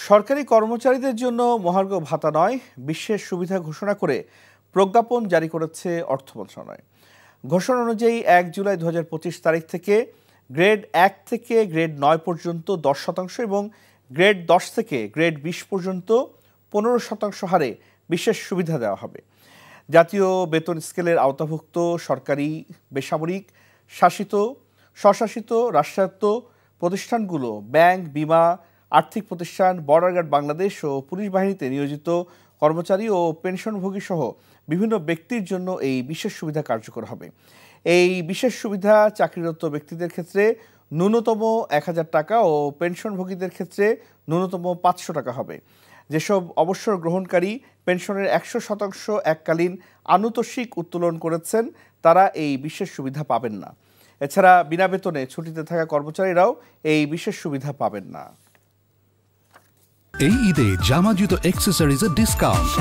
সরকারি কর্মচারীদের জন্য মহার্ঘ ভাতা নয়, বিশেষ সুবিধা ঘোষণা করে প্রজ্ঞাপন জারি করেছে অর্থ মন্ত্রণালয়। ঘোষণা অনুযায়ী 1 জুলাই 2025 তারিখ থেকে গ্রেড 1 থেকে গ্রেড 9 পর্যন্ত 10% এবং গ্রেড 10 থেকে গ্রেড 20 পর্যন্ত 15% হারে বিশেষ সুবিধা দেওয়া হবে। জাতীয় বেতন স্কেলের আওতাভুক্ত সরকারি, বেসামরিক, শাসিত, স্বশাসিত, রাষ্ট্রায়ত্ত প্রতিষ্ঠানগুলো, ব্যাংক, বিমা, আর্থিক প্রতিষ্ঠান, বর্ডার গার্ড বাংলাদেশ ও পুলিশ বাহিনীতে নিয়োজিত কর্মচারী ও পেনশনভোগী সহ বিভিন্ন ব্যক্তির জন্য এই বিশেষ সুবিধা কার্যকর হবে। এই বিশেষ সুবিধা চাকরিরত ব্যক্তিদের ক্ষেত্রে ন্যূনতম 1000 টাকা ও পেনশনভোগীদের ক্ষেত্রে ন্যূনতম 500 টাকা হবে। যেসব অবসর গ্রহণকারী পেনশনের 100% এককালীন আনুতোষিক উত্তোলন করেছেন তারা এই বিশেষ সুবিধা পাবেন না। এছাড়া বিনা বেতনে ছুটিতে থাকা কর্মচারীরাও এই বিশেষ সুবিধা পাবেন না। এই ঈদে জামা জুতো অ্যাক্সেসরিজের ডিসকাউন্ট।